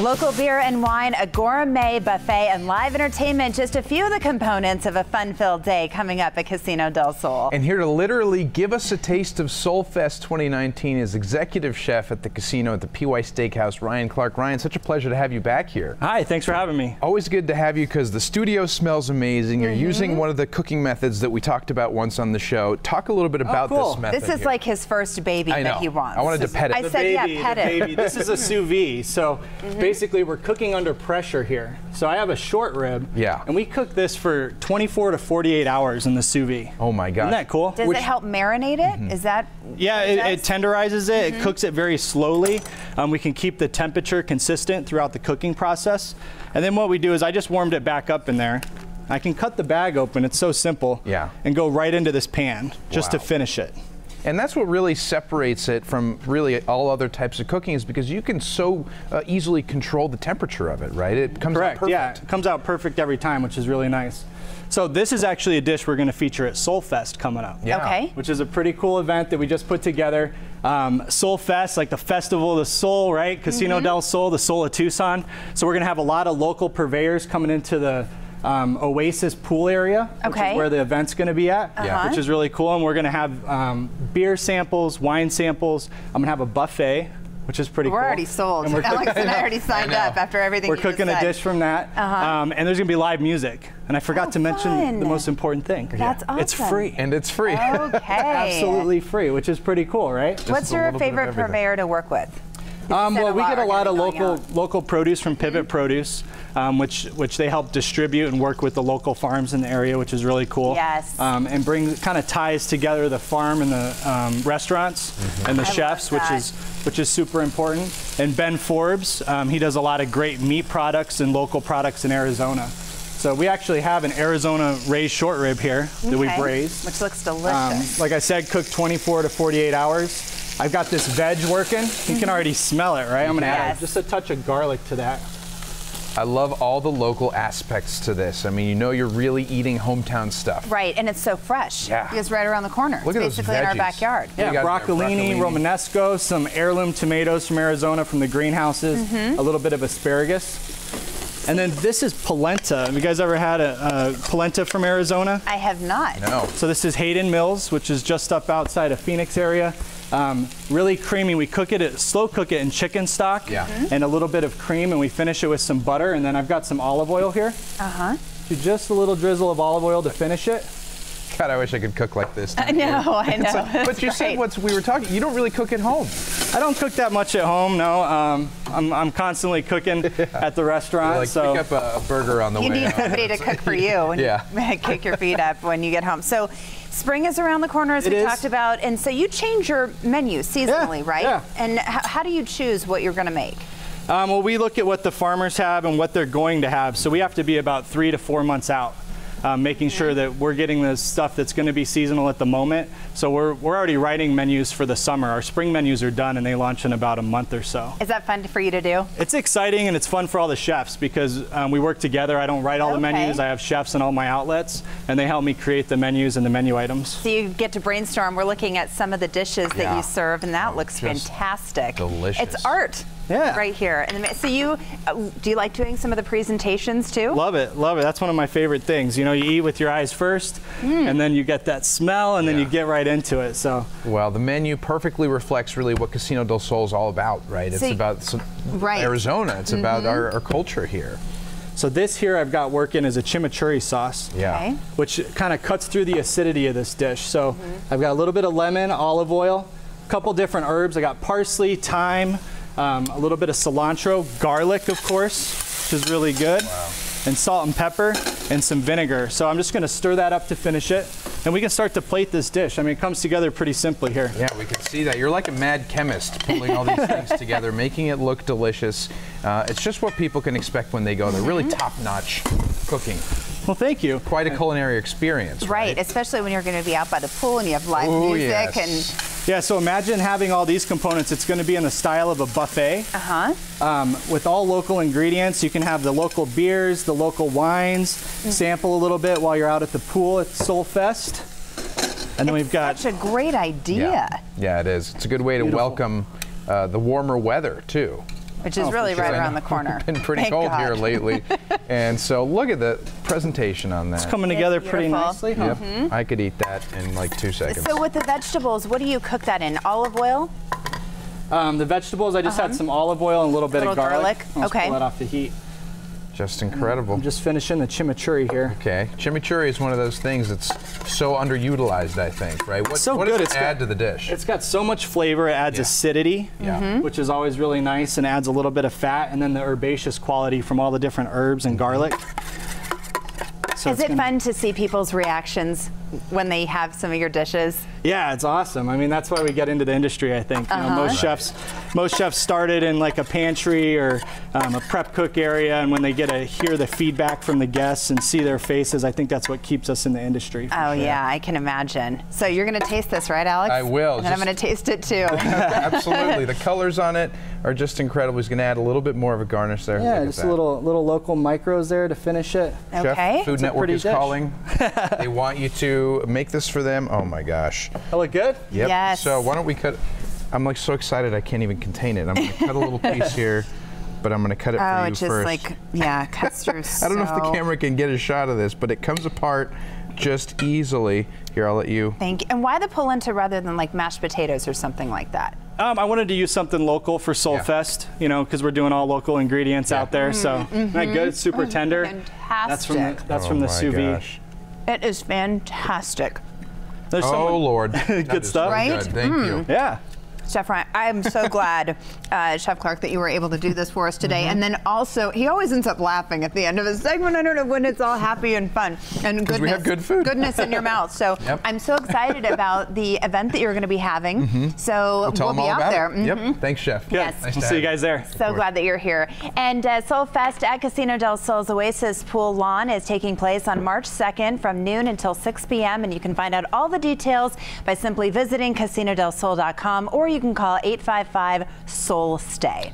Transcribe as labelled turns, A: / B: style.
A: Local beer and wine, a gourmet buffet, and live entertainment, just a few of the components of a fun-filled day coming up at Casino del Sol.
B: And here to literally give us a taste of Solfest 2019 is executive chef at the casino at the PY Steakhouse, Ryan Clark. Ryan, such a pleasure to have you back here.
C: Hi, thanks for having me.
B: Always good to have you because the studio smells amazing. You're using one of the cooking methods that we talked about once on the show. Talk a little bit about this method.
A: This is like his first baby that he wants.
B: I wanted to pet it.
A: I said, yeah, pet it.
C: This is a sous vide. So basically we're cooking under pressure here. So I have a short rib.
B: Yeah.
C: And we cook this for 24 to 48 hours in the sous vide.
B: Oh my gosh.
C: Isn't that cool?
A: Does it help marinate it? Is that?
C: Yeah, it tenderizes it. It cooks it very slowly. We can keep the temperature consistent throughout the cooking process. And then what we do is I just warmed it back up in there. I can cut the bag open, it's so simple, and go right into this pan just to finish it.
B: And that's what really separates it from really all other types of cooking, is because you can so easily control the temperature of it, right? It comes out perfect.
C: Yeah, it comes out perfect every time, which is really nice. So this is actually a dish we're going to feature at Solfest coming up.
B: Yeah.
A: Okay.
C: Which is a pretty cool event that we just put together. Solfest, like the Festival of the Soul, right? Casino del Sol, the Soul of Tucson. So we're going to have a lot of local purveyors coming into the Oasis pool area, which is where the event's going to be at, which is really cool. And we're going to have beer samples, wine samples. I'm going to have a buffet, which is pretty cool.
A: We're already sold.
C: And
A: Alex and I already signed up after everything
C: We're cooking a dish from that. And there's going to be live music. And I forgot to mention the most important thing.
A: That's awesome.
C: It's free.
B: And it's free.
A: Okay.
C: Absolutely free, which is pretty cool, right?
A: What's your favorite purveyor to work with?
C: Well, we get a lot of local produce from Pivot Produce, which they help distribute and work with the local farms in the area, which is really cool.
A: Yes.
C: And kind of ties together the farm and the restaurants and the chefs, which is super important. And Ben Forbes, he does a lot of great meat products and local products in Arizona. So we actually have an Arizona raised short rib here that we braised.
A: Which looks delicious.
C: Like I said, cooked 24 to 48 hours. I've got this veg working. You can already smell it, right? I'm gonna add just a touch of garlic to that.
B: I love all the local aspects to this. I mean, you know, you're really eating hometown stuff.
A: Right, and it's so fresh.
B: Yeah.
A: It's right around the corner.
B: Look at
A: it's basically
B: those
A: in our
B: veggies.
A: backyard.
C: Yeah, broccolini, Romanesco, some heirloom tomatoes from Arizona from the greenhouses, a little bit of asparagus. And then this is polenta. Have you guys ever had a polenta from Arizona?
A: I have not.
B: No.
C: So this is Hayden Mills, which is just up outside of Phoenix area. Really creamy. We cook it, slow cook it in chicken stock and a little bit of cream, and we finish it with some butter. And then I've got some olive oil here. Do just a little drizzle of olive oil to finish it.
B: God, I wish I could cook like this.
A: I know.
B: But you said we were talking, you don't really cook at home.
C: I don't cook that much at home, no. I'm constantly cooking at the restaurant.
B: Like
C: so
B: pick up a burger on the way.
A: You need somebody to cook for you and kick your feet up when you get home. So spring is around the corner, as we talked about, and so you change your menu seasonally, right?
C: Yeah.
A: And how do you choose what you're going to make?
C: Well, we look at what the farmers have and what they're going to have. So we have to be about 3 to 4 months out. Making sure that we're getting the stuff that's going to be seasonal at the moment. So we're already writing menus for the summer. Our spring menus are done and they launch in about a month or so.
A: Is that fun for you to do?
C: It's exciting and it's fun for all the chefs because we work together. I don't write all the menus. I have chefs in all my outlets and they help me create the menus and the menu items.
A: So you get to brainstorm. We're looking at some of the dishes that you serve and that looks fantastic.
B: Delicious.
A: It's art. Right here. And so do you like doing some of the presentations too?
C: Love it, love it. That's one of my favorite things. You know, you eat with your eyes first, and then you get that smell, and then you get right into it. So. Well,
B: the menu perfectly reflects really what Casino del Sol is all about, right? It's about Arizona. It's about our culture here.
C: So this here I've got working as a chimichurri sauce, which kind of cuts through the acidity of this dish. So I've got a little bit of lemon, olive oil, a couple different herbs. I got parsley, thyme, a little bit of cilantro, garlic, of course, which is really good, and salt and pepper, and some vinegar. So I'm just going to stir that up to finish it, and we can start to plate this dish. I mean, it comes together pretty simply here.
B: Yeah, we can see that. You're like a mad chemist pulling all these things together, making it look delicious. It's just what people can expect when they go there. Really top-notch cooking.
C: Well, thank you.
B: Quite a culinary experience,
A: right? Especially when you're going to be out by the pool and you have live music and...
C: Yeah, so imagine having all these components. It's going to be in the style of a buffet with all local ingredients. You can have the local beers, the local wines, sample a little bit while you're out at the pool at Solfest. And then we've got
A: such a great idea.
B: Yeah, it is. It's a good way to welcome the warmer weather too.
A: which is really right around the corner.
B: It's been pretty cold here lately. And so look at the presentation on that.
C: It's coming together pretty nicely.
B: Yep. I could eat that in like 2 seconds.
A: So with the vegetables, what do you cook that in? Olive oil?
C: The vegetables, I just had some olive oil and a little bit of garlic. I'll pull that off the heat.
B: Just incredible.
C: I'm just finishing the chimichurri here.
B: Okay, chimichurri is one of those things that's so underutilized, I think, right? What does it add to the dish?
C: It's got so much flavor. It adds acidity, which is always really nice, and adds a little bit of fat, and then the herbaceous quality from all the different herbs and garlic. So
A: is it fun to see people's reactions when they have some of your dishes?
C: Yeah, it's awesome. I mean, that's why we get into the industry, I think. You know, most chefs started in like a pantry or a prep cook area, and when they get to hear the feedback from the guests and see their faces, I think that's what keeps us in the industry.
A: Oh, yeah, I can imagine. So you're going to taste this, right, Alex?
B: I will.
A: And I'm going to taste it too.
B: Absolutely. The colors on it are just incredible. He's going to add a little bit more of a garnish there.
C: Yeah, just a little local micros there to finish it.
B: Okay. Chef, Food Network is calling. They want you to make this for them. Oh my gosh.
C: That look good?
B: Yep.
A: Yes.
B: So why don't we cut? I'm like so excited I can't even contain it. I'm going to cut a little piece here, but I'm going to cut it for you first.
A: Oh, it just cuts through.
B: I don't know if the camera can get a shot of this, but it comes apart just easily. Here, I'll let you.
A: Thank you. And why the polenta rather than like mashed potatoes or something like that?
C: I wanted to use something local for Soul Fest, you know, because we're doing all local ingredients out there. So, isn't that good? It's super tender.
A: Fantastic.
C: That's from the sous vide.
A: It is fantastic.
B: Lord.
C: Good stuff.
A: Right?
B: Good. Thank you.
C: Yeah.
A: Chef Ryan, I'm so glad, Chef Clark, that you were able to do this for us today. And then also, he always ends up laughing at the end of his segment. I don't know when it's all happy and fun. And goodness,
B: we have good food.
A: Goodness in your mouth. So I'm so excited about the event that you're going to be having. So we'll be out there.
B: Yep. Thanks, Chef.
A: Yes.
C: Nice we'll see you guys there.
A: So glad that you're here. And Soul Fest at Casino del Sol's Oasis Pool Lawn is taking place on March 2nd from noon until 6 p.m. And you can find out all the details by simply visiting casinodelsol.com, or you can call 855-SOUL-STAY.